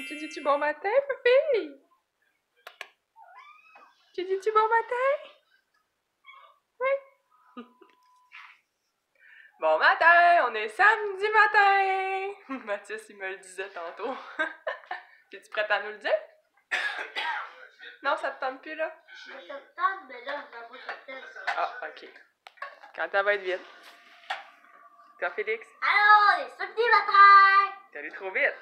Tu dis-tu bon matin, Fifi? Tu dis-tu bon matin? Oui. Bon matin, on est samedi matin! Mathis, il me le disait tantôt. Es-tu prête à nous le dire? Non, ça te tente plus, là? Ça me tente, mais là, ça va être Ah, ok. Quand ça va être vite. Toi, Félix? Allô, les samedi matin! T'es allé trop vite.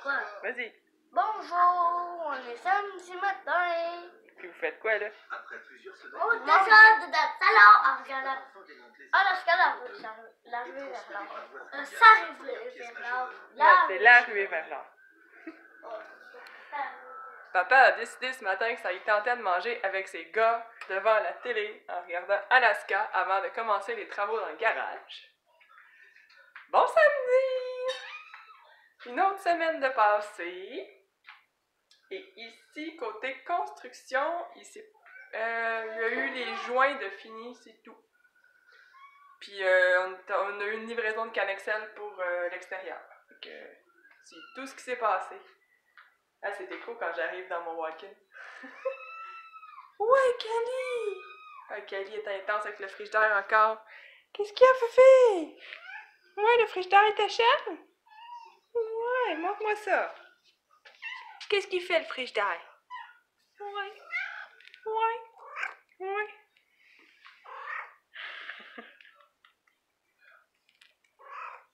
Quoi? Vas-y. Bonjour, on est samedi matin. Puis vous faites quoi, là? On descend de notre salon en regardant. Ah, là, je regarde la rue vers l'or. Ça arrive vers l'or. Ouais, c'est la ruée vers l'or. Papa a décidé ce matin que ça lui tentait de manger avec ses gars devant la télé en regardant Alaska avant de commencer les travaux dans le garage. Bon samedi! Une autre semaine de passée. Et ici, côté construction, il y a eu les joints de fini, c'est tout. Puis on a eu une livraison de Canexel pour l'extérieur. C'est tout ce qui s'est passé. Ah, c'était cool quand j'arrive dans mon walk-in. Ouais, Kelly! Ah, Kelly est intense avec le frigidaire encore. Qu'est-ce qu'il y a, Fifi? Ouais, le frigidaire est à chaîne? Ouais, montre-moi ça. Qu'est-ce qu'il fait, le frigidaire? Ouais.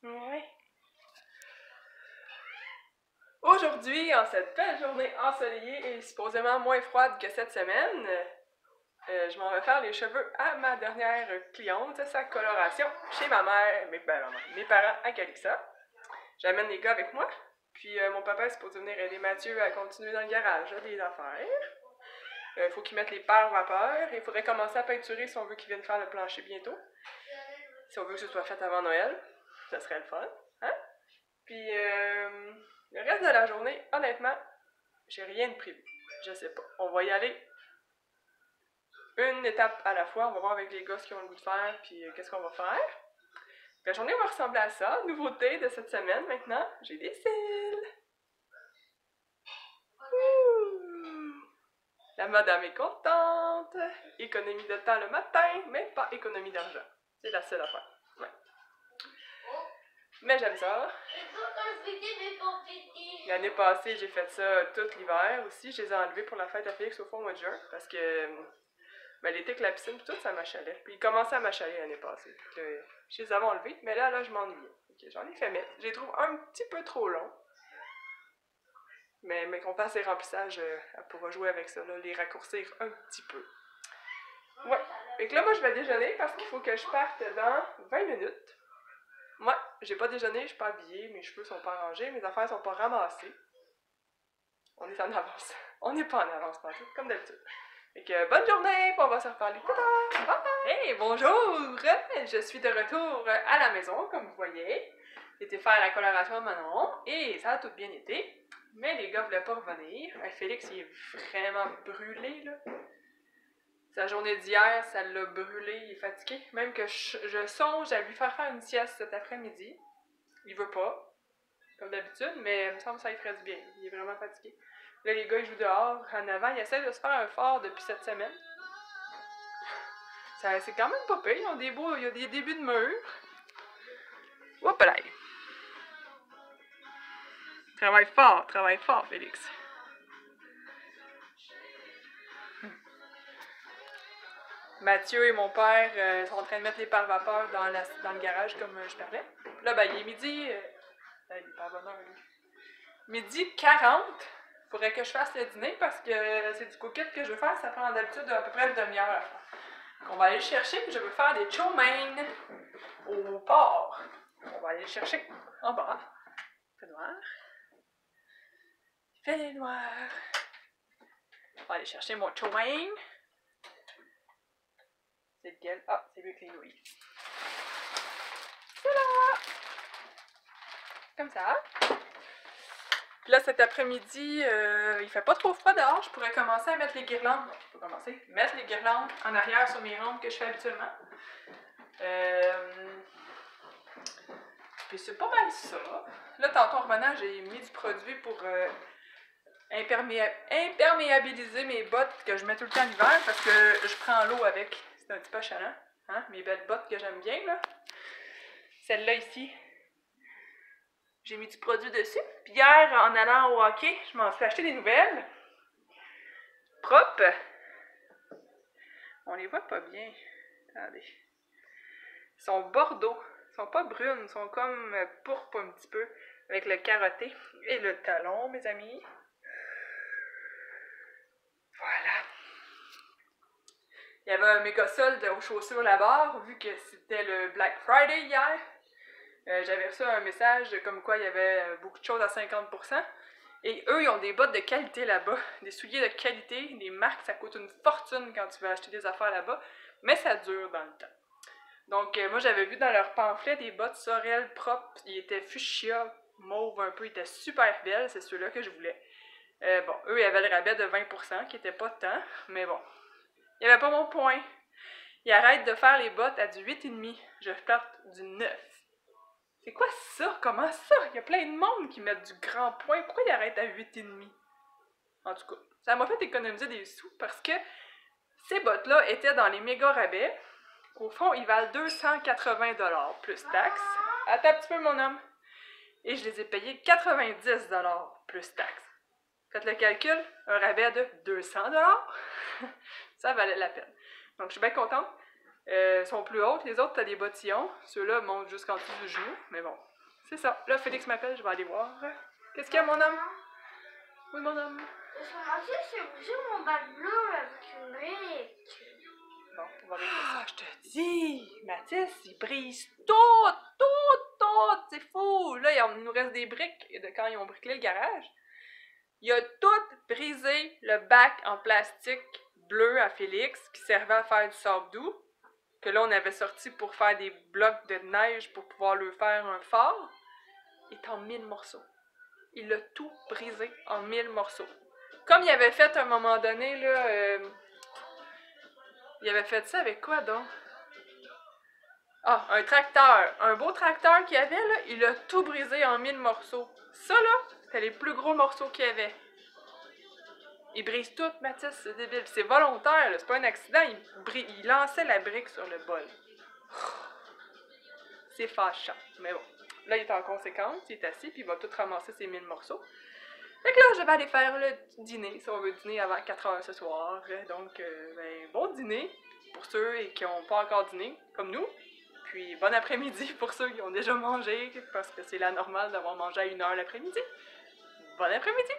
Ouais. Aujourd'hui, en cette belle journée ensoleillée et supposément moins froide que cette semaine, je m'en vais faire les cheveux à ma dernière cliente, sa coloration, chez ma mère, mes parents à Calixa. J'amène les gars avec moi, puis mon papa est supposé venir aider Mathieu à continuer dans le garage, des affaires. Il faut qu'il mette les paires vapeur, il faudrait commencer à peinturer si on veut qu'il vienne faire le plancher bientôt. Si on veut que ce soit fait avant Noël, ça serait le fun, hein? Puis le reste de la journée, honnêtement, j'ai rien de prévu. Je sais pas. On va y aller une étape à la fois. On va voir avec les gars ce qu'ils ont le goût de faire, puis qu'est-ce qu'on va faire. La journée va ressembler à ça. Nouveauté de cette semaine maintenant, j'ai des cils. Ouh. La madame est contente. Économie de temps le matin, mais pas économie d'argent. C'est la seule affaire. Ouais. Mais j'aime ça. L'année passée, j'ai fait ça tout l'hiver aussi. Je les ai enlevés pour la fête à Félix au fond au mois de juin. Parce que l'été que la piscine et tout, ça m'achalait. Puis il commençait à m'achaler l'année passée. Puis je les avais enlevés, mais là, je m'ennuyais. J'en ai fait mettre. Je les trouve un petit peu trop longs. Mais qu'on fasse les remplissages, elle pourra jouer avec ça, là, les raccourcir un petit peu. Ouais. Fait que là, moi, je vais déjeuner parce qu'il faut que je parte dans 20 minutes. Moi, j'ai pas déjeuné, je suis pas habillée, mes cheveux sont pas arrangés, mes affaires sont pas ramassées. On est en avance. On n'est pas en avance, comme d'habitude. Fait que bonne journée, puis on va se reparler plus tard. Bye! Hey, bonjour! Je suis de retour à la maison, comme vous voyez. J'ai été faire la coloration à Manon, et ça a tout bien été. Mais les gars voulaient pas revenir. Félix, il est vraiment brûlé, là. Sa journée d'hier, ça l'a brûlé, il est fatigué. Même que je songe à lui faire une sieste cet après-midi. Il veut pas, comme d'habitude, mais il me semble que ça lui ferait du bien. Il est vraiment fatigué. Là, les gars, ils jouent dehors, en avant. Ils essaient de se faire un fort depuis cette semaine. C'est quand même pas pire. Il y a des débuts de mur. Hop là! Travaille fort, Félix. Mathieu et mon père sont en train de mettre les paires vapeur dans le garage, comme je parlais. Là, il est midi... il est pas bonne heure, lui. Midi 40. Faudrait que je fasse le dîner parce que c'est du coquette que je veux faire. Ça prend d'habitude à peu près une demi-heure à faire. On va aller le chercher, puis je veux faire des chow mein au porc. On va aller le chercher en bas. Il fait noir. Il fait noir. On va aller chercher mon chow mein. C'est lequel? Ah, c'est lui avec les nouilles. C'est là! Comme ça. Puis là, cet après-midi, il fait pas trop froid dehors. Je pourrais commencer à mettre les guirlandes. Non, je peux commencer. Mettre les guirlandes en arrière sur mes rampes que je fais habituellement. Puis c'est pas mal ça. Là, tantôt en revenant, j'ai mis du produit pour imperméabiliser mes bottes que je mets tout le temps l'hiver parce que je prends l'eau avec. C'est un petit peu achalant. Hein? Mes belles bottes que j'aime bien, là. Celle-là ici. J'ai mis du produit dessus. Puis hier, en allant au hockey, je m'en suis acheté des nouvelles. Propres. On les voit pas bien. Regardez. Ils sont bordeaux. Ils sont pas brunes. Ils sont comme pourpres un petit peu. Avec le carotté et le talon, mes amis. Voilà. Il y avait un méga solde aux chaussures là-bas, vu que c'était le Black Friday hier. J'avais reçu un message comme quoi il y avait beaucoup de choses à 50%. Et eux, ils ont des bottes de qualité là-bas. Des souliers de qualité, des marques, ça coûte une fortune quand tu veux acheter des affaires là-bas. Mais ça dure dans le temps. Donc, moi, j'avais vu dans leur pamphlet des bottes Sorel propres. Ils étaient fuchsia, mauve un peu. Ils étaient super belles. C'est ceux-là que je voulais. Bon, eux, ils avaient le rabais de 20%, qui était pas tant. Mais bon, il n'y avait pas mon point. Ils arrêtent de faire les bottes à du 8,5. Je plante du 9. C'est quoi ça? Comment ça? Il y a plein de monde qui mettent du grand point. Pourquoi ils arrêtent à 8,5? En tout cas, ça m'a fait économiser des sous parce que ces bottes-là étaient dans les méga rabais. Au fond, ils valent 280$ plus taxes. Attends un petit peu, mon homme. Et je les ai payés 90$ plus taxes. Faites le calcul, un rabais de 200$. Ça valait la peine. Donc, je suis bien contente. Sont plus hautes. Les autres, t'as des bottillons. Ceux-là montent jusqu'en dessous du genou. Mais bon, c'est ça. Là, Félix m'appelle, je vais aller voir. Qu'est-ce qu'il y a, mon homme? Oui, mon homme. Parce que Mathis, j'ai bougé mon bac bleu avec une brique. Bon, on va régler ça. Je te dis, Mathis, il brise tout. C'est fou. Là, il nous reste des briques de quand ils ont bricolé le garage. Il a tout brisé le bac en plastique bleu à Félix qui servait à faire du sable doux. Que là, on avait sorti pour faire des blocs de neige pour pouvoir lui faire un fort. Il est en 1000 morceaux. Il a tout brisé en 1000 morceaux. Comme il avait fait à un moment donné, là, il avait fait ça avec quoi donc? Ah, un tracteur. Un beau tracteur qu'il y avait, là, il a tout brisé en 1000 morceaux. Ça, là, c'était les plus gros morceaux qu'il y avait. Il brise tout, Mathis, c'est débile. C'est volontaire, là, c'est pas un accident. Il lançait la brique sur le bol. C'est fâchant, mais bon. Là, il est en conséquence, il est assis, puis il va tout ramasser ses 1000 morceaux. Fait que là, je vais aller faire le dîner, si on veut dîner avant 4h ce soir. Donc, ben, bon dîner pour ceux qui n'ont pas encore dîné, comme nous. Puis, bon après-midi pour ceux qui ont déjà mangé, parce que c'est la normale d'avoir mangé à 1h l'après-midi. Bon après-midi!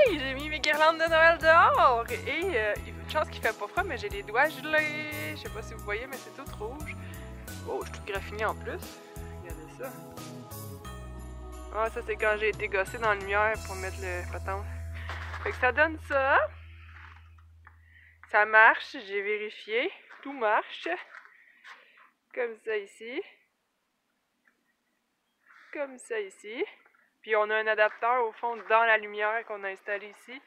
Yay! J'ai mis mes guirlandes de Noël dehors! Et une chance qu'il fait pas froid, mais j'ai les doigts gelés. Je sais pas si vous voyez, mais c'est tout rouge. Oh, je suis toute graffinée en plus. Regardez ça. Ah, ça c'est quand j'ai été gossée dans la lumière pour mettre le patente. Fait que ça donne ça. Ça marche, j'ai vérifié. Tout marche. Comme ça ici. Comme ça ici. Puis on a un adapteur au fond dans la lumière qu'on a installé ici.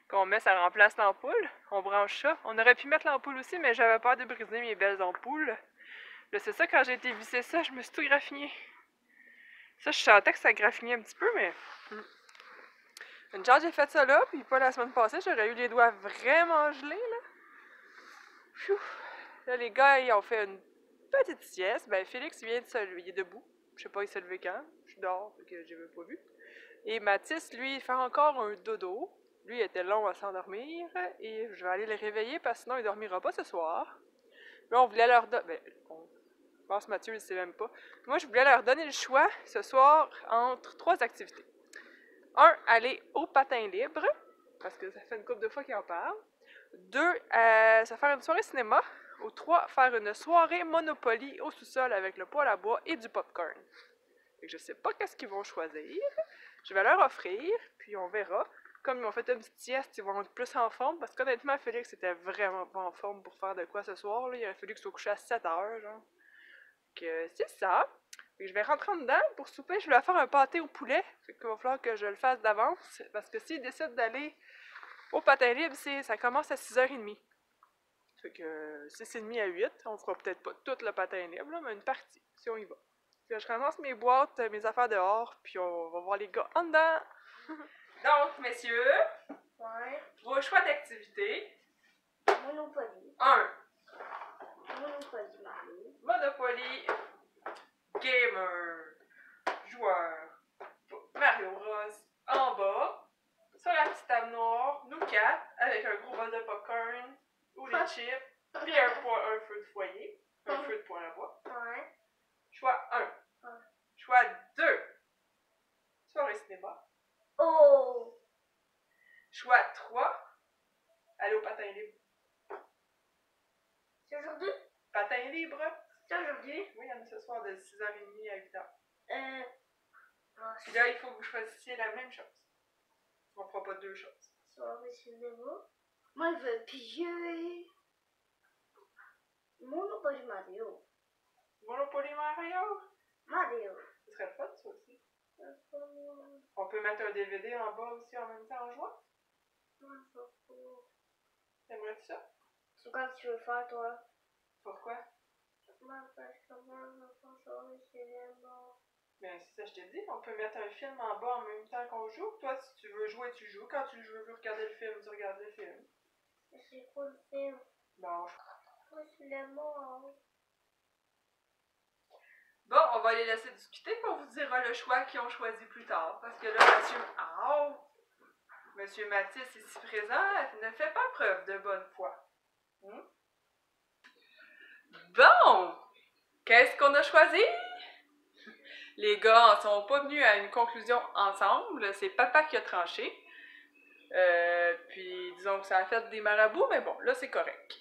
Qu'on met, ça remplace l'ampoule. On branche ça. On aurait pu mettre l'ampoule aussi, mais j'avais peur de briser mes belles ampoules. Là, c'est ça, quand j'ai été visser ça, je me suis tout graffiné. Ça, je sentais que ça graffinait un petit peu, mais... Une chance, j'ai fait ça là, puis pas la semaine passée, j'aurais eu les doigts vraiment gelés, là. Pfiou. Là, les gars, ils ont fait une petite sieste. Ben, Félix vient de se lever, il est debout. Je sais pas, il s'est levé quand. Je suis dehors, fait que j'ai même pas vu. Et Mathis, lui, il fait encore un dodo. Lui, il était long à s'endormir, et je vais aller le réveiller, parce que sinon, il dormira pas ce soir. Là, on voulait leur donner... Ben, je pense que Mathieu, il sait même pas. Moi, je voulais leur donner le choix, ce soir, entre 3 activités. 1, aller au patin libre, parce que ça fait une couple de fois qu'il en parle. 2, se faire une soirée cinéma. Ou 3, faire une soirée Monopoly au sous-sol avec le poêle à bois et du popcorn. Fait que je sais pas qu'est-ce qu'ils vont choisir. Je vais leur offrir, puis on verra. Comme ils m'ont fait une petite sieste, ils vont être plus en forme, parce qu'honnêtement, Félix était vraiment pas en forme pour faire de quoi ce soir. Là. Il aurait fallu qu'il soit couché à 7 heures, genre. Que c'est ça. Fait que je vais rentrer en dedans pour souper. Je voulais faire un pâté au poulet. Fait qu'il va falloir que je le fasse d'avance. Parce que s'ils décident d'aller au patin libre, ça commence à 6h30. Fait que 6h30 à 8. On fera peut-être pas tout le patin libre, là, mais une partie, si on y va. Puis là, je ramasse mes boîtes, mes affaires dehors, puis on va voir les gars en dedans. Donc, messieurs, 3 choix d'activités. Monopoly. 1. Monopoly, Mario. Monopoly. Gamer. Joueur. Mario Bros. En bas. Sur la petite table noire, nous 4, avec un gros bol de popcorn ou des chips, puis un feu de foyer, un feu de poêle à bois. Ouais. Choix 1. Choix 2. Soirée cinéma. Oh! Choix 3. Aller au patin libre. C'est aujourd'hui? Patin libre. C'est aujourd'hui? Oui, il y en a ce soir de 6h30 à 8h. Puis Oh, là, il faut que vous choisissiez la même chose. On fera pas 2 choses. soirée cinéma. Moi, je veux piger. Monopoly Mario. Monopoly Mario. Mario. Ce serait le fun, ça aussi. On peut mettre un DVD en bas aussi en même temps en jouant. T'aimerais-tu ça? C'est quoi que tu veux faire, toi? Pourquoi? Moi, parce que moi, je veux faire soirée cinéma. Ben, c'est ça, je t'ai dit. On peut mettre un film en bas en même temps qu'on joue. Toi, si tu veux jouer, tu joues. Quand tu veux regarder le film, tu regardes le film. C'est quoi le film? Bon. Moi, cinéma. Bon, on va les laisser discuter, puis on vous dira le choix qu'ils ont choisi plus tard. Parce que là, Monsieur Mathis, ici présent, ne fait pas preuve de bonne foi. Bon! Qu'est-ce qu'on a choisi? Les gars ne sont pas venus à une conclusion ensemble. C'est papa qui a tranché. Puis disons que ça a fait des marabouts, mais bon, là c'est correct.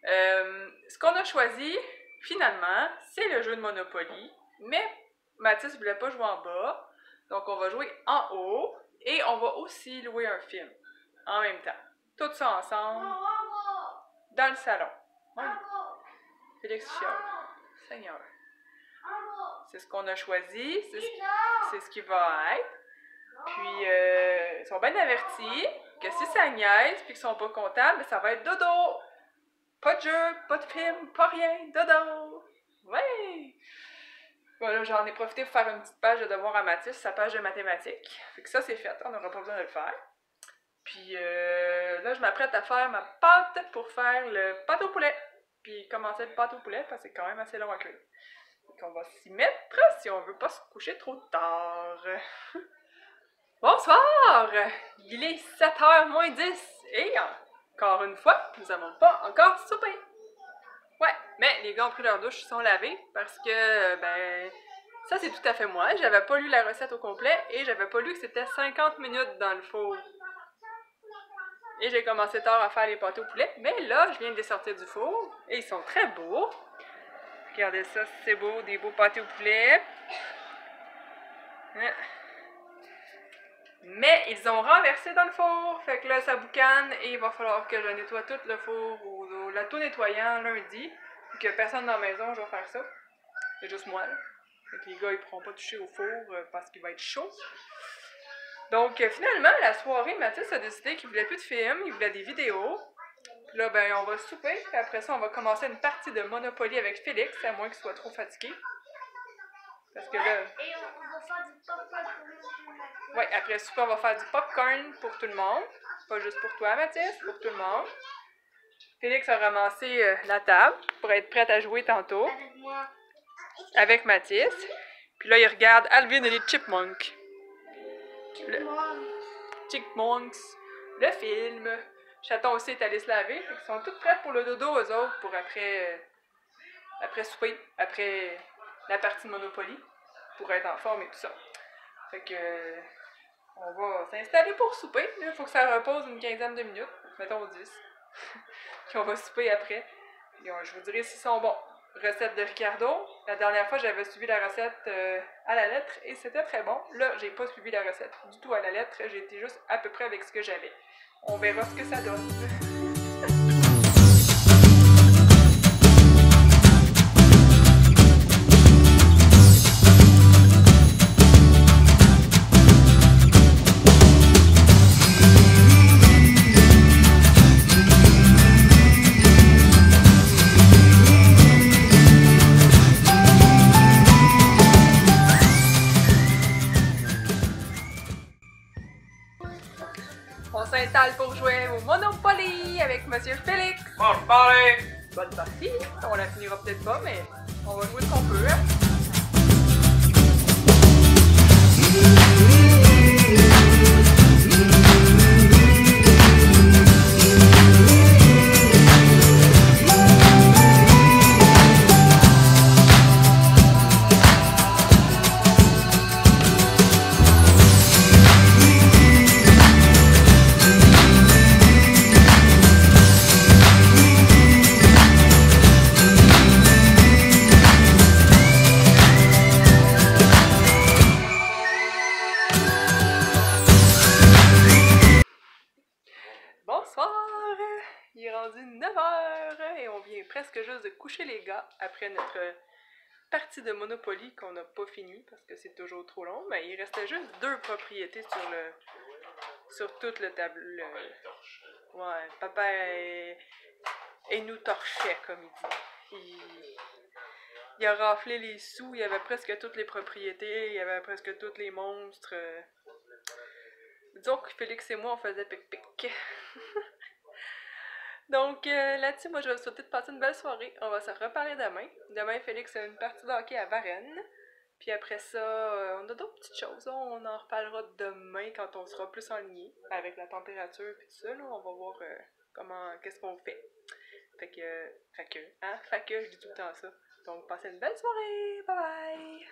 Ce qu'on a choisi, finalement, c'est le jeu de Monopoly. Mais Mathis ne voulait pas jouer en bas. Donc on va jouer en haut. Et on va aussi louer un film. En même temps. Tout ça ensemble. Dans le salon. Ouais. Félix Chiard. Seigneur. C'est ce qu'on a choisi. C'est ce qui va être. Puis, ils sont bien avertis que si ça niaise puis qu'ils sont pas contents, ben, ça va être dodo. Pas de jeu, pas de film, pas rien. Dodo. Ouais. Voilà, j'en ai profité pour faire une petite page de devoir à Mathis, sa page de mathématiques. Fait que ça, c'est fait. On n'aura pas besoin de le faire. Puis, là, je m'apprête à faire ma pâte pour faire le pâte au poulet. Puis, commencer le pâte au poulet parce que c'est quand même assez long à cuire. Donc, on va s'y mettre si on veut pas se coucher trop tard. Bonsoir! Il est 7h moins 10 et encore une fois, nous n'avons pas encore soupé. Ouais, mais les gars ont pris leur douche, ils sont lavés parce que, ben, ça c'est tout à fait moi. J'avais pas lu la recette au complet et j'avais pas lu que c'était 50 minutes dans le four. Et j'ai commencé tard à faire les pâtés au poulet. Mais là, je viens de les sortir du four. Et ils sont très beaux. Regardez ça, c'est beau, des beaux pâtés au poulet. Mais ils ont renversé dans le four. Fait que là, ça boucane et il va falloir que je nettoie tout le four ou la tout nettoyant lundi. Que personne dans la maison, je vais faire ça. C'est juste moi. Là. Fait que les gars, ils pourront pas toucher au four parce qu'il va être chaud. Donc, finalement, la soirée, Mathis a décidé qu'il voulait plus de films, il voulait des vidéos. Puis là, ben, on va souper, puis après ça, on va commencer une partie de Monopoly avec Félix, à moins qu'il soit trop fatigué. Parce que là... Et on va faire du popcorn pour le film. Ouais, après souper, on va faire du popcorn pour tout le monde. Pas juste pour toi, Mathis, pour tout le monde. Félix a ramassé la table pour être prête à jouer tantôt. Avec moi. Avec Mathis. Puis là, il regarde Alvin et les Chipmunks. Chipmunks, le film. Chaton aussi est allé se laver. Ils sont toutes prêtes pour le dodo, eux autres, pour après souper, après la partie de Monopoly, pour être en forme et tout ça. Fait que on va s'installer pour souper. Il faut que ça repose une quinzaine de minutes, mettons 10. Puis on va souper après. Et je vous dirai s'ils sont bons. Recette de Ricardo. La dernière fois, j'avais suivi la recette à la lettre et c'était très bon. Là, j'ai pas suivi la recette du tout à la lettre. J'ai été juste à peu près avec ce que j'avais. On verra ce que ça donne. On s'installe pour jouer au Monopoly avec Monsieur Félix. Bonne party! Bonne partie. On la finira peut-être pas, mais on va jouer ce qu'on peut. Hein? Bonsoir! Il est rendu 9h et on vient presque juste de coucher les gars après notre partie de Monopoly qu'on n'a pas fini parce que c'est toujours trop long. Mais il restait juste 2 propriétés sur tout le tableau. Ouais, papa et nous torchait, comme il dit. Il a raflé les sous, il y avait presque toutes les propriétés, il y avait presque tous les monstres. Disons que Félix et moi, on faisait pic-pic. Donc là-dessus, moi, je vais vous souhaiter de passer une belle soirée. On va se reparler demain. Demain, Félix a une partie de hockey à Varennes. Puis après ça, on a d'autres petites choses. On en reparlera demain quand on sera plus enligné avec la température et tout ça. Là, on va voir qu'est-ce qu'on fait. Fait que, je dis tout le temps ça. Donc, passez une belle soirée. Bye bye!